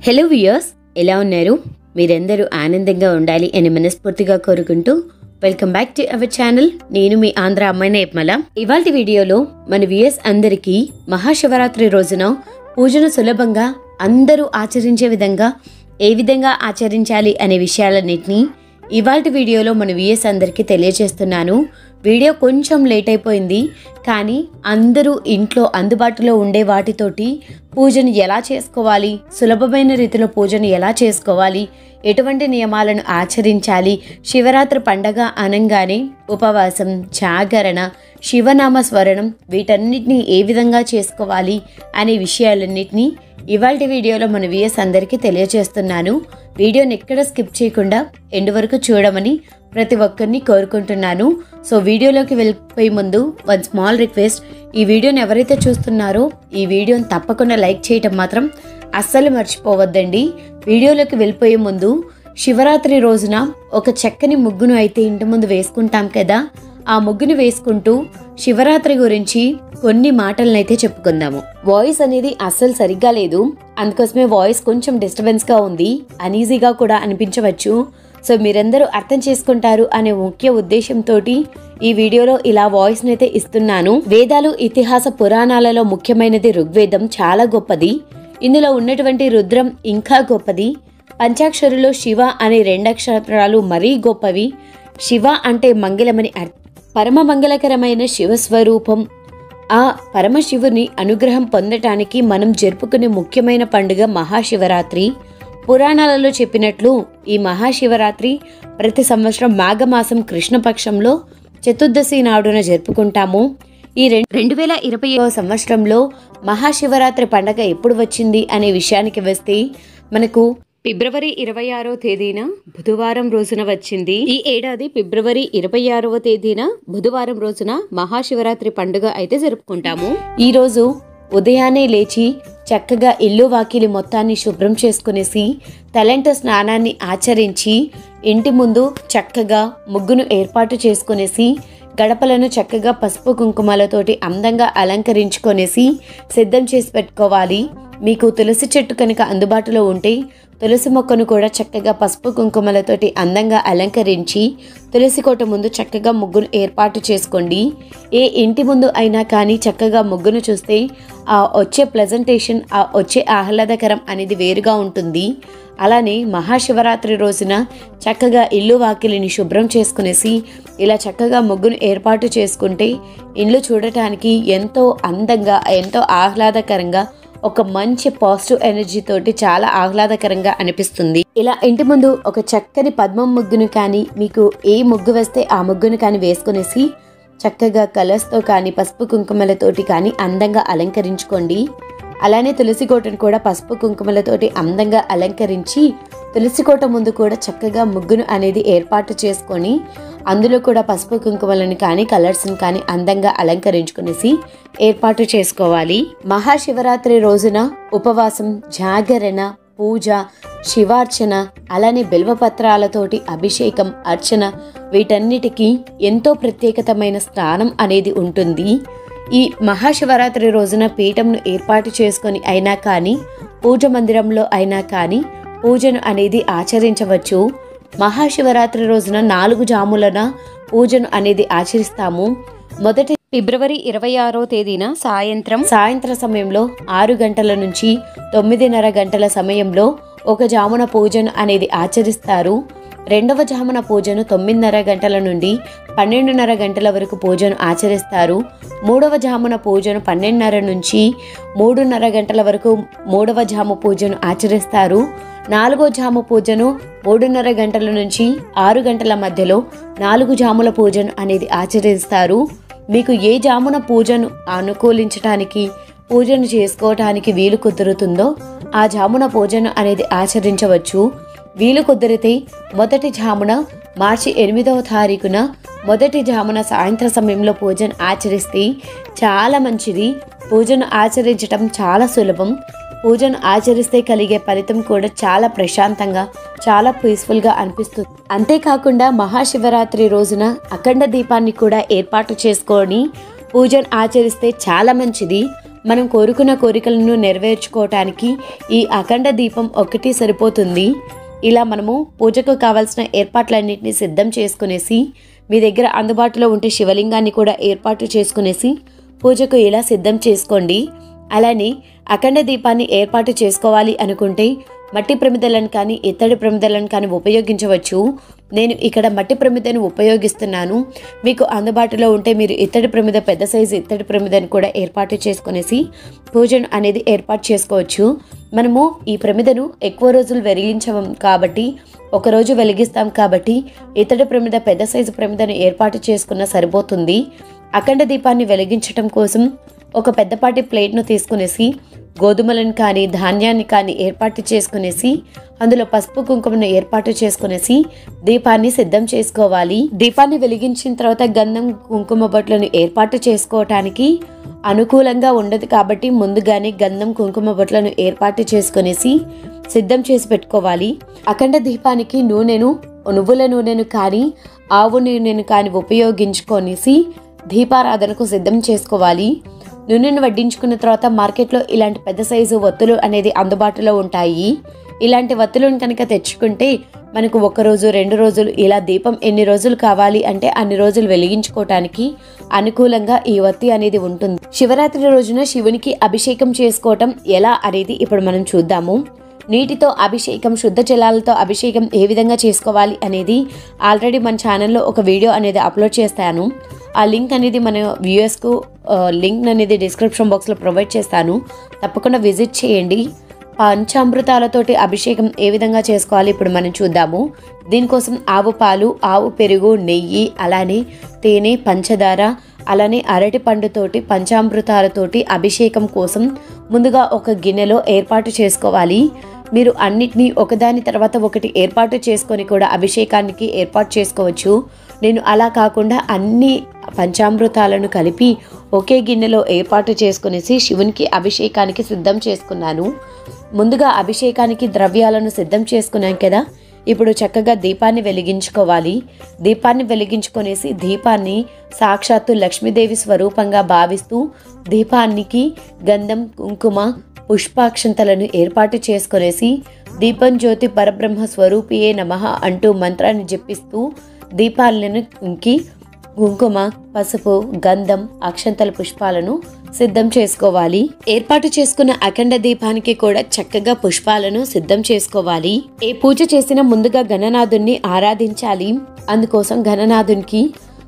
Hello viewers, ఎలా ఉన్నారు? మీరందరూ ఆనందంగా ఉండాలి అని మనస్ఫూర్తిగా కోరుకుంటూ welcome back to our channel. నేను మీ ఆంధ్ర అమ్మాయి నేపమల. ఇవాల్టి వీడియోలో మన వ్యూయర్స్ అందరికీ మహాశివరాత్రి రోజున పూజను సులభంగా అందరూ ఆచరించే విధంగా ఏ విధంగా ఆచరించాలి అనే విషయాలన్నింటినీ ఇవాల్టి వీడియోలో మన వ్యూయర్స్ అందరికీ తెలియజేస్తున్నాను. వీడియో కొంచెం లేట్ అయిపోయింది, కానీ అందరూ ఇంట్లో అందుబాటులో ఉండే వాటితోటి పూజను ఎలా చేసుకోవాలి, సులభమైన రీతిలో పూజను ఎలా చేసుకోవాలి, ఎటువంటి నియమాలను ఆచరించాలి, శివరాత్రి పండగ అనంగానే ఉపవాసం, జాగరణ, శివనామ స్మరణం వీటన్నిటినీ ఏ విధంగా చేసుకోవాలి అనే విషయాలన్నింటినీ ఇవాల్టి వీడియోలో మన వ్యూయర్స్ అందరికీ తెలియజేస్తున్నాను. వీడియోని ఎక్కడ స్కిప్ చేయకుండా ఎండ్ వరకు చూడమని ప్రతి ఒక్కరిని కోరుకుంటున్నాను. సో వీడియోలోకి వెళ్ళిపోయే ముందు వన్ స్మాల్ రిక్వెస్ట్, ఈ వీడియోని ఎవరైతే చూస్తున్నారో ఈ వీడియోని తప్పకుండా లైక్ చేయటం మాత్రం అస్సలు మర్చిపోవద్దండి. వీడియోలోకి వెళ్ళిపోయే ముందు శివరాత్రి రోజున ఒక చక్కని ముగ్గును అయితే ఇంటి ముందు వేసుకుంటాం కదా, ఆ ముగ్గును వేసుకుంటూ శివరాత్రి గురించి కొన్ని మాటలనైతే చెప్పుకుందాము. వాయిస్ అనేది అస్సలు సరిగ్గా లేదు, అందుకోసమే వాయిస్ కొంచెం డిస్టర్బెన్స్గా ఉంది, అనీజీగా కూడా అనిపించవచ్చు. సో మీరందరూ అర్థం చేసుకుంటారు అనే ముఖ్య ఉద్దేశంతో ఈ వీడియోలో ఇలా వాయిస్ని అయితే ఇస్తున్నాను. వేదాలు, ఇతిహాస పురాణాలలో ముఖ్యమైనది ఋగ్వేదం, చాలా గొప్పది. ఇందులో ఉన్నటువంటి రుద్రం ఇంకా గొప్పది. పంచాక్షరులో శివ అనే 2 అక్షరాలు మరీ గొప్పవి. శివ అంటే మంగళమని పరమ మంగళకరమైన శివస్వరూపం. ఆ పరమశివుని అనుగ్రహం పొందటానికి మనం జరుపుకునే ముఖ్యమైన పండుగ మహాశివరాత్రి. పురాణాలలో చెప్పినట్లు ఈ మహాశివరాత్రి ప్రతి సంవత్సరం మాఘమాసం కృష్ణపక్షంలో చతుర్దశి నాడున జరుపుకుంటాము. ఈ 2020 సంవత్సరంలో మహాశివరాత్రి పండగ ఎప్పుడు వచ్చింది అనే విషయానికి వస్తే మనకు ఫిబ్రవరి 26వ తేదీన బుధవారం రోజున వచ్చింది. ఈ ఏడాది ఫిబ్రవరి 26వ తేదీన బుధవారం రోజున మహాశివరాత్రి పండుగ అయితే జరుపుకుంటాము. ఈ రోజు ఉదయాన్నే లేచి చక్కగా ఇల్లు వాకిలి మొత్తాన్ని శుభ్రం చేసుకునేసి తలంటు స్నానాన్ని ఆచరించి ఇంటి ముందు చక్కగా ముగ్గును ఏర్పాటు చేసుకునేసి గడపలను చక్కగా పసుపు కుంకుమలతోటి అందంగా అలంకరించుకొనేసి సిద్ధం చేసి పెట్టుకోవాలి. మీకు తులసి చెట్టు కనుక అందుబాటులో ఉంటే తులసి మొక్కను కూడా చక్కగా పసుపు కుంకుమలతోటి అందంగా అలంకరించి తులసి కోట ముందు చక్కగా ముగ్గును ఏర్పాటు చేసుకోండి. ఏ ఇంటి ముందు అయినా కానీ చక్కగా ముగ్గును చూస్తే ఆ వచ్చే ప్లెజెంటేషన్, ఆ వచ్చే ఆహ్లాదకరం అనేది వేరుగా ఉంటుంది. అలానే మహాశివరాత్రి రోజున చక్కగా ఇల్లు వాకిలిని శుభ్రం చేసుకునేసి ఇలా చక్కగా ముగ్గును ఏర్పాటు చేసుకుంటే ఇల్లు చూడటానికి ఎంతో అందంగా, ఎంతో ఆహ్లాదకరంగా, ఒక మంచి పాజిటివ్ ఎనర్జీ తోటి చాలా ఆహ్లాదకరంగా అనిపిస్తుంది. ఇలా ఇంటి ముందు ఒక చక్కని పద్మం ముగ్గును కానీ, మీకు ఏ ముగ్గు వేస్తే ఆ ముగ్గును కానీ వేసుకునేసి చక్కగా కలర్స్తో కానీ పసుపు కుంకుమలతోటి కానీ అందంగా అలంకరించుకోండి. అలానే తులసి కోటను కూడా పసుపు కుంకుమలతోటి అందంగా అలంకరించి తులసి కోట ముందు కూడా చక్కగా ముగ్గును అనేది ఏర్పాటు చేసుకొని అందులో కూడా పసుపు కుంకుమలను కానీ కలర్స్ని కానీ అందంగా అలంకరించుకునేసి ఏర్పాటు చేసుకోవాలి. మహాశివరాత్రి రోజున ఉపవాసం, జాగరణ, పూజ, శివార్చన, అలానే బిల్వపత్రాలతోటి అభిషేకం, అర్చన వీటన్నిటికీ ఎంతో ప్రత్యేకతమైన స్థానం అనేది ఉంటుంది. ఈ మహాశివరాత్రి రోజున పీఠంను ఏర్పాటు చేసుకొని అయినా కానీ, పూజ మందిరంలో అయినా కానీ పూజను అనేది ఆచరించవచ్చు. మహాశివరాత్రి రోజున 4 జాములన పూజను అనేది ఆచరిస్తాము. మొదటి ఫిబ్రవరి 26వ తేదీన సాయంత్రం సమయంలో 6 గంటల నుంచి 9:30 గంటల సమయంలో ఒక జామున పూజను అనేది ఆచరిస్తారు. రెండవ జామున పూజను 9:30 గంటల నుండి 12:30 గంటల వరకు పూజను ఆచరిస్తారు. మూడవ జామున పూజను 12:30 నుంచి 3:30 గంటల వరకు మూడవ జాము పూజను ఆచరిస్తారు. 4వ జాము పూజను 3:30 గంటల నుంచి 6 గంటల మధ్యలో 4 జాముల పూజను అనేది ఆచరిస్తారు. మీకు ఏ జామున పూజను అనుకూలించటానికి, పూజను చేసుకోవటానికి వీలు కుదురుతుందో ఆ జామున పూజను అనేది ఆచరించవచ్చు. వీలు కుదిరితే మొదటి జామున మార్చి 8వ తారీఖున మొదటి జామున సాయంత్రం సమయంలో పూజను ఆచరిస్తే చాలా మంచిది. పూజను ఆచరించటం చాలా సులభం. పూజను ఆచరిస్తే కలిగే ఫలితం కూడా చాలా ప్రశాంతంగా, చాలా పీస్ఫుల్గా అనిపిస్తుంది. అంతేకాకుండా మహాశివరాత్రి రోజున అఖండ దీపాన్ని కూడా ఏర్పాటు చేసుకొని పూజను ఆచరిస్తే చాలా మంచిది. మనం కోరుకున్న కోరికలను నెరవేర్చుకోవటానికి ఈ అఖండ దీపం ఒక్కటి సరిపోతుంది. ఇలా మనము పూజకు కావాల్సిన ఏర్పాట్లన్నింటినీ సిద్ధం చేసుకునేసి, మీ దగ్గర అందుబాటులో ఉంటే శివలింగాన్ని కూడా ఏర్పాటు చేసుకునేసి పూజకు ఇలా సిద్ధం చేసుకోండి. అలానే అఖండ దీపాన్ని ఏర్పాటు చేసుకోవాలి అనుకుంటే మట్టి ప్రమిదలను కానీ ఇత్తడి ప్రమిదలను కానీ ఉపయోగించవచ్చు. నేను ఇక్కడ మట్టి ప్రమిదను ఉపయోగిస్తున్నాను. మీకు అందుబాటులో ఉంటే మీరు ఇత్తడి ప్రమిద, పెద్ద సైజు ఇత్తడి ప్రమిదను కూడా ఏర్పాటు చేసుకునేసి పూజను అనేది ఏర్పాటు చేసుకోవచ్చు. మనము ఈ ప్రమిదను ఎక్కువ రోజులు వెలిగించం కాబట్టి, ఒకరోజు వెలిగిస్తాం కాబట్టి ఇత్తడి ప్రమిద, పెద్ద సైజు ప్రమిదను ఏర్పాటు చేసుకున్న సరిపోతుంది. అఖండ దీపాన్ని వెలిగించటం కోసం ఒక పెద్దపాటి ప్లేట్ను తీసుకునేసి గోధుమలను కానీ ధాన్యాన్ని కానీ ఏర్పాటు చేసుకునేసి అందులో పసుపు కుంకుమను ఏర్పాటు చేసుకునేసి దీపాన్ని సిద్ధం చేసుకోవాలి. దీపాన్ని వెలిగించిన తర్వాత గంధం కుంకుమ బొట్లను ఏర్పాటు చేసుకోవటానికి అనుకూలంగా ఉండదు కాబట్టి ముందుగానే గంధం కుంకుమ బొట్లను ఏర్పాటు చేసుకునేసి సిద్ధం చేసి పెట్టుకోవాలి. అఖండ దీపానికి నువ్వుల నూనెను కానీ ఆవు నూనెను కానీ ఉపయోగించుకొనేసి దీపారాధనకు సిద్ధం చేసుకోవాలి. నూనెను వడ్డించుకున్న తర్వాత మార్కెట్లో ఇలాంటి పెద్ద సైజు వత్తులు అనేది అందుబాటులో ఉంటాయి. ఇలాంటి వత్తులను కనుక తెచ్చుకుంటే మనకు 1 రోజు 2 రోజులు ఇలా దీపం ఎన్ని రోజులు కావాలి అంటే అన్ని రోజులు వెలిగించుకోవటానికి అనుకూలంగా ఈ వత్తి అనేది ఉంటుంది. శివరాత్రి రోజున శివునికి అభిషేకం చేసుకోవటం ఎలా అనేది ఇప్పుడు మనం చూద్దాము. నీటితో అభిషేకం, శుద్ధ జలాలతో అభిషేకం ఏ విధంగా చేసుకోవాలి అనేది ఆల్రెడీ మన ఛానల్లో ఒక వీడియో అనేది అప్లోడ్ చేస్తాను. ఆ లింక్ అనేది మన వ్యూయర్స్కు లింక్ అనేది డిస్క్రిప్షన్ బాక్స్లో ప్రొవైడ్ చేస్తాను. తప్పకుండా విజిట్ చేయండి. పంచామృతాలతోటి అభిషేకం ఏ విధంగా చేసుకోవాలి ఇప్పుడు మనం చూద్దాము. దీనికోసం ఆవు పాలు, ఆవు పెరుగు, నెయ్యి, అలానే తేనె, పంచదార, అలానే అరటి పండుతోటి పంచామృతాలతోటి అభిషేకం కోసం ముందుగా ఒక గిన్నెలో ఏర్పాటు చేసుకోవాలి. మీరు అన్నిటినీ ఒకదాని తర్వాత ఒకటి ఏర్పాటు చేసుకొని కూడా అభిషేకానికి ఏర్పాటు చేసుకోవచ్చు. నేను అలా కాకుండా అన్ని పంచామృతాలను కలిపి ఒకే గిన్నెలో ఏర్పాటు చేసుకునేసి శివునికి అభిషేకానికి సిద్ధం చేసుకున్నాను. ముందుగా అభిషేకానికి ద్రవ్యాలను సిద్ధం చేసుకున్నాం కదా, ఇప్పుడు చక్కగా దీపాన్ని వెలిగించుకోవాలి. దీపాన్ని వెలిగించుకొనేసి దీపాన్ని సాక్షాత్తు లక్ష్మీదేవి స్వరూపంగా భావిస్తూ దీపానికి గంధం, కుంకుమ, పుష్పాక్షంతలను ఏర్పాటు చేసుకునేసి దీపం జ్యోతి పరబ్రహ్మ స్వరూపియే నమః అంటూ మంత్రాన్ని జపిస్తూ దీపాలను కుంకుమ, పసుపు, గంధం, అక్షంతల పుష్పాలను సిద్ధం చేసుకోవాలి. ఏర్పాటు చేసుకున్న అఖండ దీపానికి కూడా చక్కగా పుష్పాలను సిద్ధం చేసుకోవాలి. ఏ పూజ చేసినా ముందుగా గణనాథుణ్ణి ఆరాధించాలి. అందుకోసం గణనాథునికి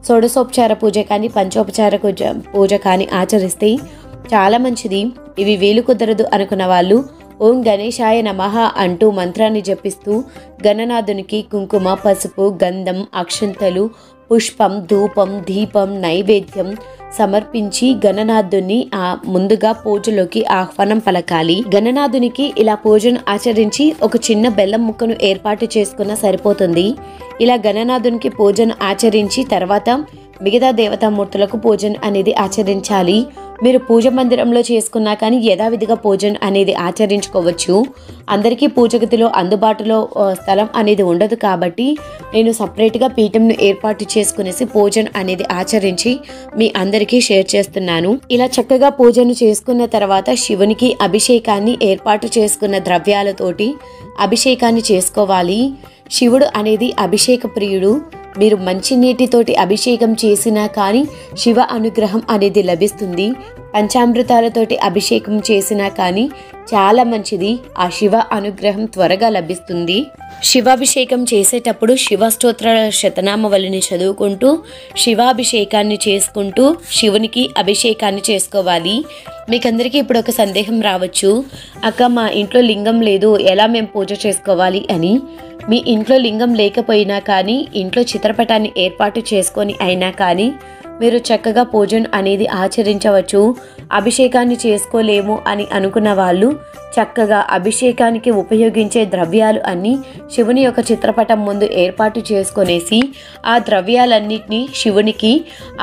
షోడశోపచార పూజ కానీ పంచోపచార పూజ కానీ ఆచరిస్తే చాలా మంచిది. ఇవి వీలు కుదరదు అనుకున్న వాళ్ళు ఓం గణేశాయ నమః అంటూ మంత్రాన్ని జపిస్తూ గణనాథునికి కుంకుమ, పసుపు, గంధం, అక్షంతలు, పుష్పం, ధూపం, దీపం, నైవేద్యం సమర్పించి గణనాథుని ముందుగా పూజలోకి ఆహ్వానం పలకాలి. గణనాథునికి ఇలా పూజను ఆచరించి ఒక చిన్న బెల్లం ముక్కను ఏర్పాటు చేసుకున్న సరిపోతుంది. ఇలా గణనాథునికి పూజను ఆచరించి తర్వాత మిగతా దేవతామూర్తులకు పూజను అనేది ఆచరించాలి. మీరు పూజ మందిరంలో చేసుకున్నా కానీ యథావిధిగా పూజను అనేది ఆచరించుకోవచ్చు. అందరికీ పూజ గదిలో అందుబాటులో స్థలం అనేది ఉండదు కాబట్టి నేను సపరేట్గా పీఠంను ఏర్పాటు చేసుకునేసి పూజను అనేది ఆచరించి మీ అందరికీ షేర్ చేస్తున్నాను. ఇలా చక్కగా పూజను చేసుకున్న తర్వాత శివునికి అభిషేకాన్ని ఏర్పాటు చేసుకున్న ద్రవ్యాలతోటి అభిషేకాన్ని చేసుకోవాలి. శివుడు అనేది అభిషేక ప్రియుడు. మీరు మంచి నీటితోటి అభిషేకం చేసినా కానీ శివ అనుగ్రహం అనేది లభిస్తుంది. పంచామృతాలతోటి అభిషేకం చేసినా కానీ చాలా మంచిది. ఆ శివ అనుగ్రహం త్వరగా లభిస్తుంది. శివాభిషేకం చేసేటప్పుడు శివస్తోత్ర శతనామవళిని చదువుకుంటూ శివాభిషేకాన్ని చేసుకుంటూ శివునికి అభిషేకాన్ని చేసుకోవాలి. మీకందరికీ ఇప్పుడు ఒక సందేహం రావచ్చు, అక్క మా ఇంట్లో లింగం లేదు, ఎలా మేము పూజ చేసుకోవాలి అని. మీ ఇంట్లో లింగం లేకపోయినా కానీ ఇంట్లో చిత్రపటాన్ని ఏర్పాటు చేసుకొని అయినా కానీ మీరు చక్కగా పూజను అనేది ఆచరించవచ్చు. అభిషేకాన్ని చేసుకోలేము అని అనుకున్న వాళ్ళు చక్కగా అభిషేకానికి ఉపయోగించే ద్రవ్యాలు అన్నీ శివుని యొక్క చిత్రపటం ముందు ఏర్పాటు చేసుకొనేసి ఆ ద్రవ్యాలన్నింటినీ శివునికి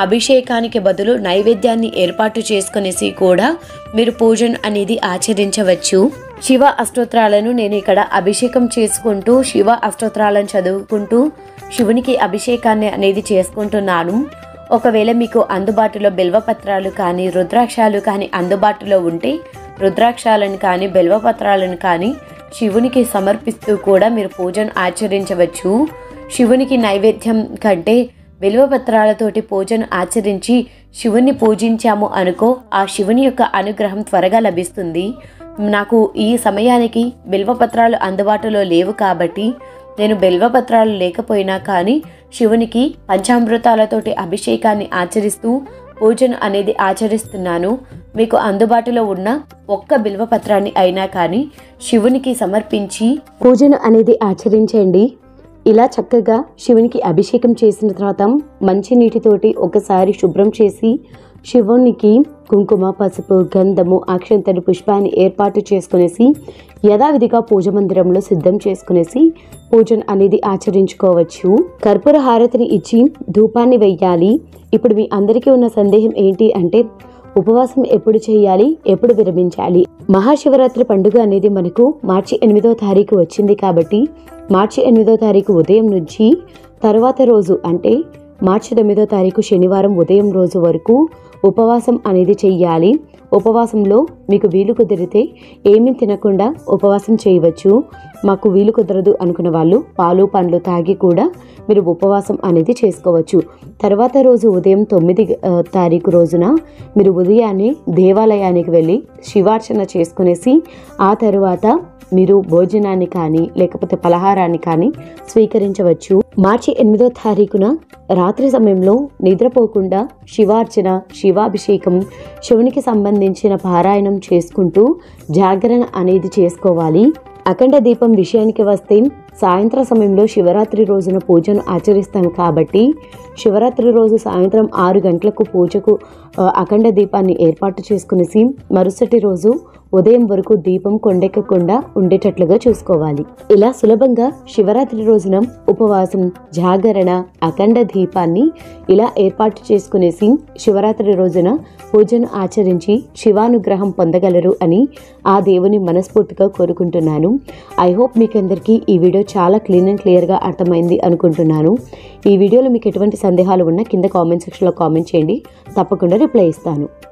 అభిషేకానికి బదులు నైవేద్యాన్ని ఏర్పాటు చేసుకొనేసి కూడా మీరు పూజను అనేది ఆచరించవచ్చు. శివ అష్టోత్తరాలను నేను ఇక్కడ అభిషేకం చేసుకుంటూ శివ అష్టోత్తరాలను చదువుకుంటూ శివునికి అభిషేకాన్ని అనేది చేసుకుంటున్నాను. ఒకవేళ మీకు అందుబాటులో బిల్వపత్రాలు కానీ రుద్రాక్షాలు కానీ అందుబాటులో ఉంటే రుద్రాక్షాలను కానీ బిల్వపత్రాలను కానీ శివునికి సమర్పిస్తూ కూడా మీరు పూజను ఆచరించవచ్చు. శివునికి నైవేద్యం కంటే బిల్వపత్రాలతోటి పూజను ఆచరించి శివుని పూజించాము అనుకో, ఆ శివుని యొక్క అనుగ్రహం త్వరగా లభిస్తుంది. నాకు ఈ సమయానికి బిల్వపత్రాలు అందుబాటులో లేవు కాబట్టి నేను బిల్వపత్రాలు లేకపోయినా కానీ శివునికి పంచామృతాలతోటి అభిషేకాన్ని ఆచరిస్తూ పూజను అనేది ఆచరిస్తున్నాను. మీకు అందుబాటులో ఉన్న ఒక్క బిల్వపత్రాన్ని అయినా కానీ శివునికి సమర్పించి పూజను అనేది ఆచరించండి. ఇలా చక్కగా శివునికి అభిషేకం చేసిన తర్వాత మంచి నీటితోటి ఒకసారి శుభ్రం చేసి శివునికి కుంకుమ, పసుపు, గంధము, అక్షంతలు, పుష్పాన్ని ఏర్పాటు చేసుకునేసి యథావిధిగా పూజ మందిరంలో సిద్ధం చేసుకునేసి పూజను అనేది ఆచరించుకోవచ్చు. కర్పూర హారతిని ఇచ్చి ధూపాన్ని వెయ్యాలి. ఇప్పుడు మీ అందరికీ ఉన్న సందేహం ఏంటి అంటే ఉపవాసం ఎప్పుడు చేయాలి, ఎప్పుడు విరమించాలి? మహాశివరాత్రి పండుగ అనేది మనకు మార్చి 8వ తారీఖు వచ్చింది కాబట్టి మార్చి 8వ తారీఖు ఉదయం నుంచి తర్వాత రోజు అంటే మార్చి 9వ తారీఖు శనివారం ఉదయం రోజు వరకు ఉపవాసం అనేది చెయ్యాలి. ఉపవాసంలో మీకు వీలు కుదిరితే ఏమీ తినకుండా ఉపవాసం చేయవచ్చు. మాకు వీలు కుదరదు అనుకున్న వాళ్ళు పాలు పండ్లు తాగి కూడా మీరు ఉపవాసం అనేది చేసుకోవచ్చు. తర్వాత రోజు ఉదయం 9వ తారీఖు రోజున మీరు ఉదయాన్నే దేవాలయానికి వెళ్ళి శివార్చన చేసుకునేసి ఆ తర్వాత మీరు భోజనాన్ని కానీ లేకపోతే పలహారాన్ని కానీ స్వీకరించవచ్చు. మార్చి 8వ తారీఖున రాత్రి సమయంలో నిద్రపోకుండా శివార్చన, శివాభిషేకం, శివునికి సంబంధించిన పారాయణం చేసుకుంటూ జాగరణ అనేది చేసుకోవాలి. అఖండ దీపం విషయానికి వస్తే సాయంత్రం సమయంలో శివరాత్రి రోజున పూజను ఆచరిస్తాను కాబట్టి శివరాత్రి రోజు సాయంత్రం 6 గంటలకు పూజకు అఖండ దీపాన్ని ఏర్పాటు చేసుకునేసి మరుసటి రోజు ఉదయం వరకు దీపం కొండెక్కకుండా ఉండేటట్లుగా చూసుకోవాలి. ఇలా సులభంగా శివరాత్రి రోజున ఉపవాసం, జాగరణ, అఖండ దీపాన్ని ఇలా ఏర్పాటు చేసుకునేసి శివరాత్రి రోజున పూజను ఆచరించి శివానుగ్రహం పొందగలరు అని ఆ దేవుని మనస్ఫూర్తిగా కోరుకుంటున్నాను. ఐ హోప్ మీకు అందరికీ ఈ వీడియో చాలా క్లీన్ అండ్ క్లియర్గా అర్థమైంది అనుకుంటున్నాను. ఈ వీడియోలో మీకు ఎటువంటి సందేహాలు ఉన్నా కింద కామెంట్ సెక్షన్లో కామెంట్ చేయండి, తప్పకుండా రిప్లై ఇస్తాను.